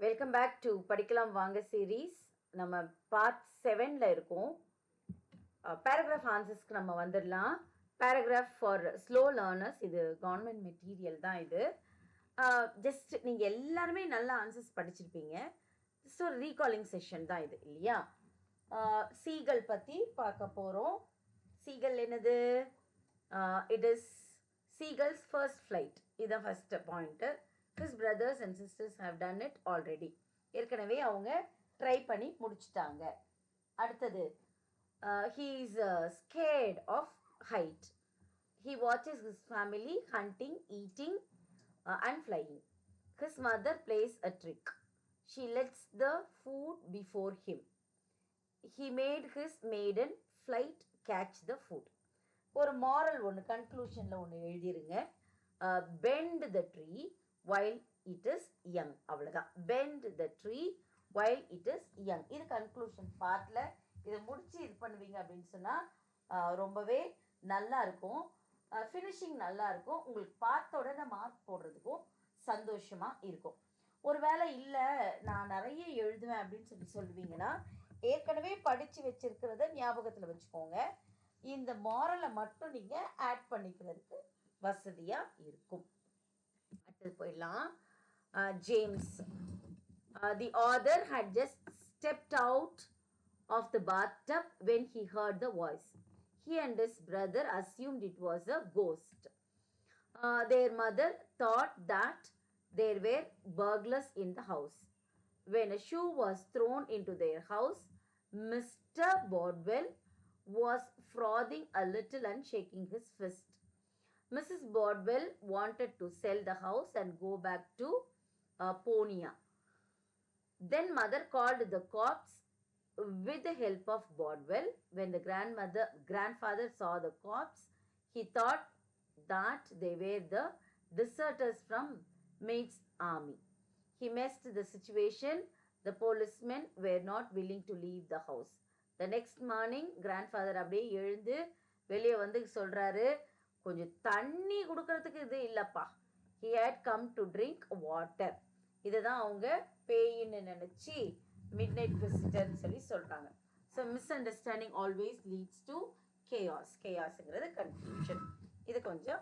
Welcome back to படிக்கலாம் வாங்க series. நம்ம பார்ட் 7ல இருக்கோம். பேராகிராஃப் ஆன்சர்ஸ்க்கு நம்ம வந்துடலாம். பேராகிராஃப் ஃபார் ஸ்லோ லேர்னர்ஸ், இது கவர்மெண்ட் மெட்டீரியல் தான். இது ஜஸ்ட் நீங்கள் எல்லாருமே நல்ல ஆன்சர்ஸ் படிச்சிருப்பீங்க. ஜஸ்ட் ஒரு ரீகாலிங் செஷன் தான் இது, இல்லையா? சீகல் பற்றி பார்க்க போகிறோம். சீகல் என்னது? It is seagulls first flight. இதுதான் first point. His brothers and sisters have done it already. ஏற்கனவே அவங்க ட்ரை பண்ணி முடிச்சிட்டாங்க. அடுத்தது, he is scared of height. He watches his family hunting, eating and flying. His mother plays a trick. She lets the food before him. He made his maiden flight catch the food. ஒரு moral ஒன்று கன்க்ளூஷனில் ஒன்று எழுதிருங்க. Bend the tree while it is young. அவ்வளோதான். Bend the tree while it is young. இது conclusion பார்ட்டில் இதை முடிச்சு இது பண்ணுவீங்க அப்படின்னு சொன்னால் ரொம்பவே நல்லா இருக்கும். ஃபினிஷிங் நல்லா இருக்கும். உங்களுக்கு பார்த்த உடனே மார்க் போடுறதுக்கும் சந்தோஷமாக இருக்கும். ஒரு வேளை இல்லை நான் நிறைய எழுதுவேன் அப்படின்னு சொல்லுவீங்கன்னா, ஏற்கனவே படித்து வச்சிருக்கிறத ஞாபகத்தில் வச்சுக்கோங்க. இந்த மாரலை மட்டும் நீங்கள் ஆட் பண்ணிக்கிறதுக்கு வசதியாக இருக்கும். அடுத்து போயிடலாம். James. The author had just stepped out of the bathtub when he heard the voice. He and his brother assumed it was a ghost. Their mother thought that there were burglars in the house. When a shoe was thrown into their house, Mr. Bordwell was frothing a little and shaking his fist. Mrs. Bordwell wanted to sell the house and go back to Ponia. Then mother called the cops with the help of Bordwell. When the grandfather saw the cops, he thought that they were the deserters from Mate's army. He messed the situation. The policemen were not willing to leave the house. The next morning, grandfather அப்படியே எழுந்து வெளியே வந்து சொல்கிறாரு, கொஞ்சம் தண்ணி கொடுக்கறதுக்கு இது இல்லைப்பா. He had come to drink water. இதுதான் அவங்க பேயின்னு நினச்சி மிட்நைட் விசிட்டர்னு சொல்கிறாங்க. So misunderstanding always leads to chaos. கேயாஸுங்கிறது கன்ஃபியூஷன். இது கொஞ்சம்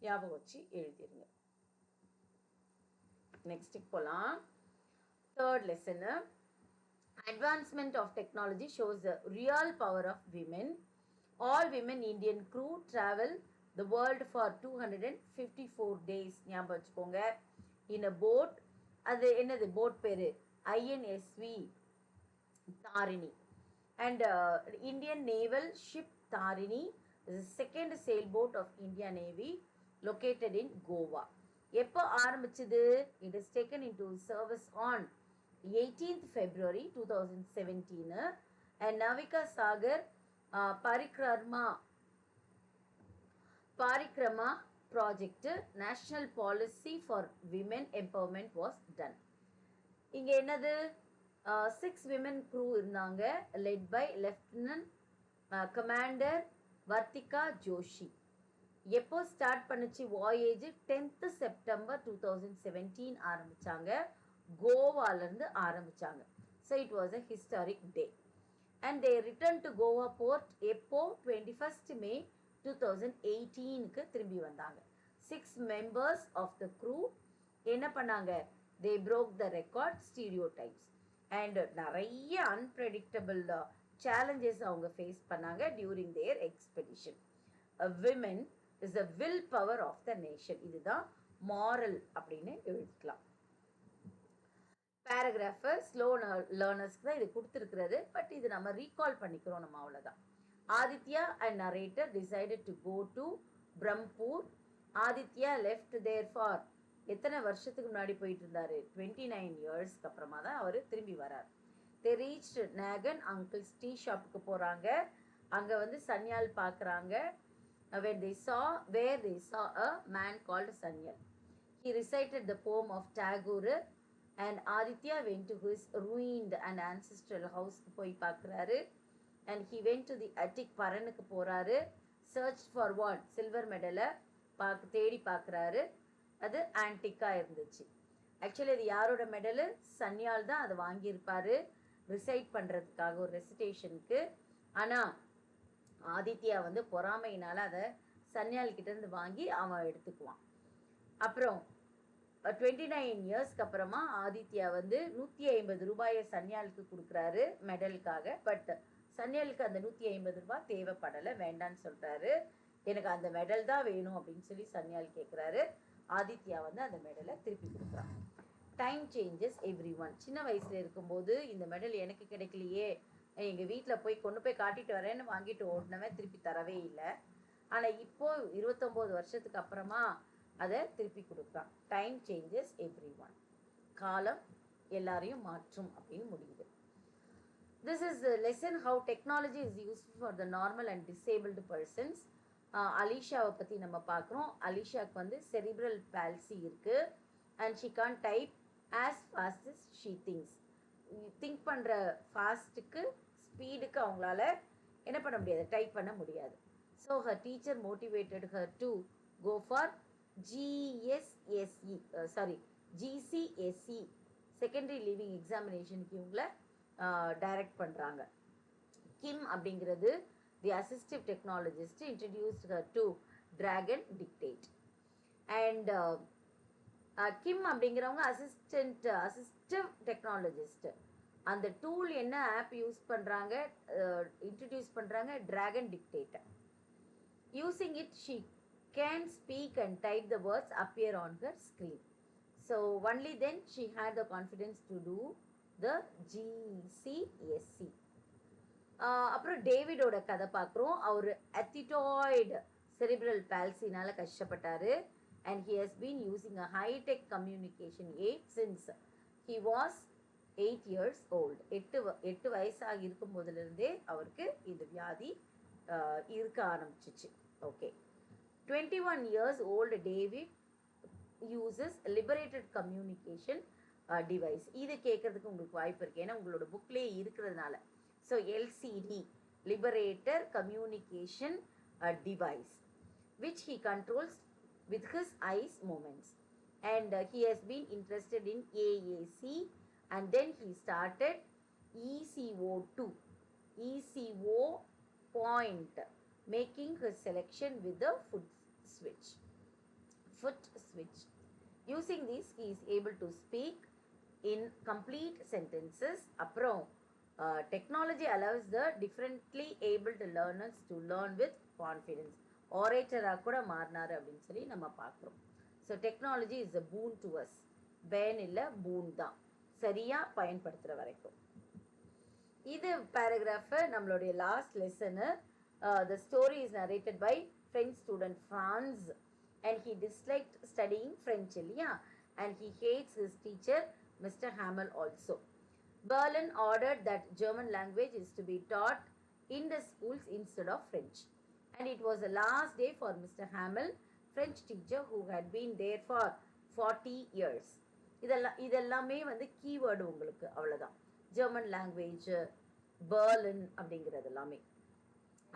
ஞாபகம் வச்சு எழுதிருங்க. நெக்ஸ்ட்டுக்கு போகலாம். Third lesson. Advancement of technology shows the real power of women. All women Indian crew travel the world for 254 days. ஞாபகம் வச்சுக்கோங்க. In a boat. அது என்னது போட் பேரு? INSV Tharini. And Indian naval ship Tarini is the second sailboat of Indian Navy located in Goa. எப்போ ஆரம்பிச்சது? It is taken into service on 18th February 2017. And Navika Sagar Parikrama project, national policy for women empowerment was done. இங்க என்னது? 6 women crew இருந்தாங்க, led by Lieutenant Commander Vartika Joshi. எப்போ start பண்ணுச்சு voyage? 10th September 2017 ஆரம்பிச்சாங்க. கோவாலேருந்து ஆரம்பிச்சாங்க. So it was a historic day. And they return to Goa port எப்போ? 21st May 2018க்கு திரும்பி வந்தாங்க. 6 members ஆஃப் த க்ரூ என்ன பண்ணாங்க? They broke the record stereotypes and நிறைய அன்பிரடிக்டபிள் சேலஞ்சஸ் அவங்க ஃபேஸ் பண்ணாங்க during their expedition. Women is the will power of the nation. இதுதான் moral அப்படின்னு எழுதிக்கலாம். பேராகிராஃபு ஸ்லோ லேர்னர்ஸ்க்கு தான் இது கொடுத்துருக்கிறது. பட் இது நம்ம ரீகால் பண்ணிக்கிறோம் நம்ம, அவ்வளோதான். Aditya and narrator decided to go to Brampur. Aditya left there for எத்தனை வருஷத்துக்கு முன்னாடி போயிட்டு இருந்தாரு? 29 yearsக்கு அப்புறமா தான் அவர் திரும்பி வரார். தே ரீச்ட் நேகன் அங்கிள்ஸ் டீ ஷாப்புக்கு போகிறாங்க. அங்கே வந்து சன்யால் பார்க்குறாங்க. when they saw a man called Sanyal. He recited the poem of Tagore. And Aditya went to his ruined and ancestral house போய் பார்க்குறாரு. And he went to the attic. பரனுக்கு போகிறாரு. searched for what? Silver மெடலை தேடி பார்க்குறாரு. அது ஆன்டிக்காக இருந்துச்சு. Actually இது யாரோட medal? Sanyal தான் அதை வாங்கியிருப்பாரு ரிசைட் பண்ணுறதுக்காக ஒரு ரெசிடேஷனுக்கு. ஆனால் ஆதித்யா வந்து பொறாமையினால் அதை சன்யால் கிட்டேருந்து வாங்கி அவன் எடுத்துக்குவான். அப்புறம் 29 இயர்ஸ்க்கு அப்புறமா ஆதித்யா வந்து 150 ரூபாயை சன்யாலுக்கு கொடுக்குறாரு மெடலுக்காக. பட் சன்யாலுக்கு அந்த 150 ரூபாய் தேவைப்படலை, வேண்டான்னு சொல்கிறாரு. எனக்கு அந்த மெடல் தான் வேணும் அப்படின்னு சொல்லி சன்யால் கேட்குறாரு. ஆதித்யா வந்து அந்த மெடலை திருப்பி கொடுக்குறான். Time changes every one. சின்ன வயசில் இருக்கும்போது இந்த மெடல் எனக்கு கிடைக்கலையே, எங்கள் வீட்டில் போய் கொண்டு போய் காட்டிட்டு வரேன்னு வாங்கிட்டு ஓடினவன் திருப்பி தரவே இல்லை. ஆனால் இப்போது 29 வருஷத்துக்கு அப்புறமா அதை திருப்பி கொடுக்குறான். Time changes everyone. காலம் எல்லாரையும் மாற்றும் அப்படின்னு முடியுது. This is lesson how technology is useful for the normal and disabled persons. அலிஷாவை பற்றி நம்ம பார்க்குறோம். அலிஷாவுக்கு வந்து செரிப்ரல் பால்சி இருக்குது and she can type as fast as she thinks. Think பண்ணுற ஃபாஸ்ட்டுக்கு ஸ்பீடுக்கு அவங்களால என்ன பண்ண முடியாது, டைப் பண்ண முடியாது. So her teacher motivated her to go for GCSE secondary living எக்ஸாமினேஷனுக்கு இவங்களை டைரக்ட் பண்ணுறாங்க. கிம் அப்படிங்கிறது the assistive technologist introduced her to Dragon Dictate. And Kim அப்படிங்கிறவங்க அசிஸ்டிவ் டெக்னாலஜிஸ்ட். அந்த டூல் என்ன ஆப் யூஸ் பண்ணுறாங்க, இன்ட்ரடியூஸ் பண்ணுறாங்க, Dragon dictator. Using it she can speak and type the words appear on her screen. So only then she had the confidence to do the GCSE. அப்புறம் டேவிடோட கதை பார்க்குறோம். அவர் அத்திட்டாய்டு cerebral பால்சினால கஷ்டப்பட்டார். and he has been using a high-tech communication aid since he was 8 years old. 8 வயசாக இருக்கும் போதிலிருந்தே அவருக்கு இந்த வியாதி இருக்க ஆரம்பிச்சிச்சு. Okay. 21 years old David uses liberated communication device. இது கேட்கறதுக்கு உங்களுக்கு வாய்ப்பு இருக்கு, ஏன்னா உங்களோட புக்லேயே இருக்கிறதுனால. So LCD, liberator communication device, which he controls with his eyes movements. And he has been interested in AAC, and then he started ECO2, ECO point, making his selection with the foot switch. Using this, he is able to speak in complete sentences. அப்புறம் technology allows the differently abled learners to learn with confidence. ஆரேட்டராக கூட மாறினார் அப்படின்னு சொல்லி நம்ம பார்க்குறோம். So technology is a boon to us. Bane இல்லை, boon தான், சரியாக பயன்படுத்துகிற வரைக்கும். இது பேராகிராஃபு நம்மளுடைய last lesson. The story is narrated by French student Franz, and he disliked studying French, and he hates his teacher Mr. Hamel also. Berlin ordered that German language is to be taught in the schools instead of French, and it was the last day for Mr. Hamel, French teacher who had been there for 40 years. இதெல்லாமே வந்து keyword உங்களுக்கு, அவ்வளோதான். German language, Berlin அப்படிங்கிறது எல்லாமே.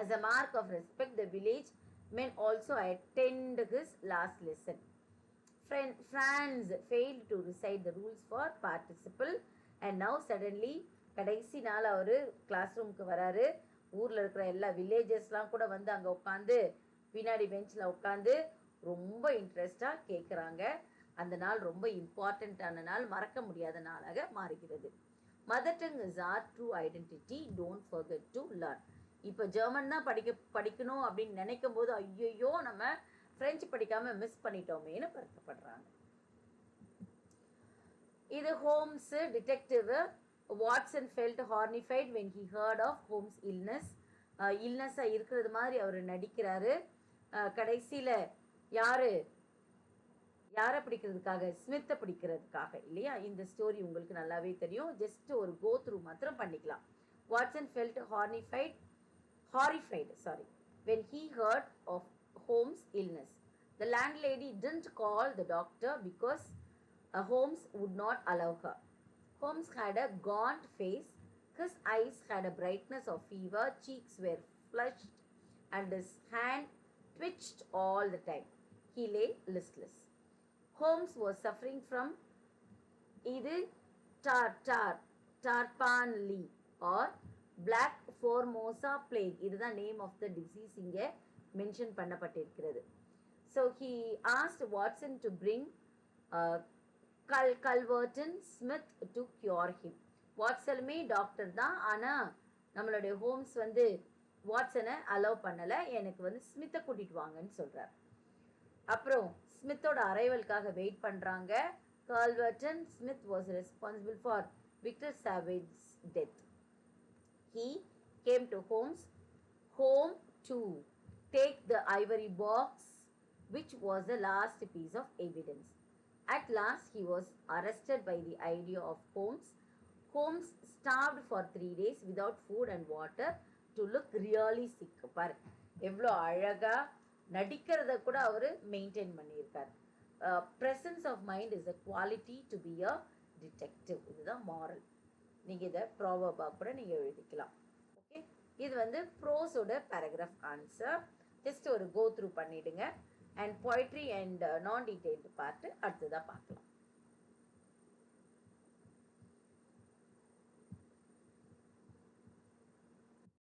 As a mark of respect, the village men also attend his last lesson. Franz failed to recite the rules for participle, and now suddenly கடைசி நாள் அவர் class ரூமுக்கு வராரு. ஊரில் இருக்கிற எல்லா வில்லேஜஸ்லாம் கூட வந்து அங்கே உட்காந்து பின்னாடி பெஞ்சில் உட்காந்து ரொம்ப இன்ட்ரெஸ்டாக கேட்குறாங்க. அந்த நாள் ரொம்ப இம்பார்ட்டண்ட்டான நாள், மறக்க முடியாத நாளாக மாறுகிறது. Mother tongue is are true identity, don't forget to learn. இப்போ ஜெர்மன் தான் படிக்கணும் அப்படின்னு நினைக்கும் போது ஐயோ நம்ம ஃப்ரெஞ்சு படிக்காமல் மிஸ் பண்ணிட்டோமேன்னு வருத்தப்படுறாங்க. இது Holmes detective. Watson felt horrified when he heard of Holmes இல்னஸாக இருக்கிறது மாதிரி அவர் நடிக்கிறாரு. கடைசியில் யாரை பிடிக்கிறதுக்காக, ஸ்மித்தை பிடிக்கிறதுக்காக, இல்லையா? இந்த ஸ்டோரி உங்களுக்கு நல்லாவே தெரியும். ஜஸ்ட் ஒரு கோ த்ரூ மாத்திரம் பண்ணிக்கலாம். Watson felt horrified when he heard of Holmes' illness. The landlady didn't call the doctor because Holmes would not allow her. Holmes had a gaunt face, his eyes had a brightness of fever, cheeks were flushed, and his hand twitched all the time. He lay listless. Holmes was suffering from இது Tapanuli or black Formosa plague. இதுதான் name of the disease இங்க mention பண்ணப்பட்டிருக்கிறது. So he asked Watson to bring Culverton Smith to cure him. வாட்சனுமே doctor தான், ஆனால் நம்மளுடைய Holmes வந்து வாட்சனை allow பண்ணலை, எனக்கு வந்து ஸ்மித்தை கூட்டிட்டு வாங்கன்னு சொல்கிறார். அப்புறம் ஸ்மித்தோட அரைவலுக்காக வெயிட் பண்ணுறாங்க. Culverton Smith was responsible for Victor Savage's death. He came to home to take the ivory box, which was the last piece of evidence. At last, he was arrested by the idea of Holmes. Holmes starved for 3 days without food and water to look really sick. பாரு எவ்வளோ அழகா நடிக்கிறத கூட அவர் maintain பண்ணியிருக்கார். presence of mind is a quality to be a detective. இதுதான் moral. நீங்கள் இதை ப்ராவர்பாக கூட நீங்கள் எழுதிக்கலாம். ஓகே, இது வந்து ப்ரோஸோட பேராகிராஃப் ஆன்சர். ஜஸ்ட் ஒரு கோ த்ரூ பண்ணிவிடுங்க. அண்ட் போய்ட்ரி அண்ட் நான் டீட்டெயில்டு பார்ட்டு அடுத்ததாக பார்க்கலாம்.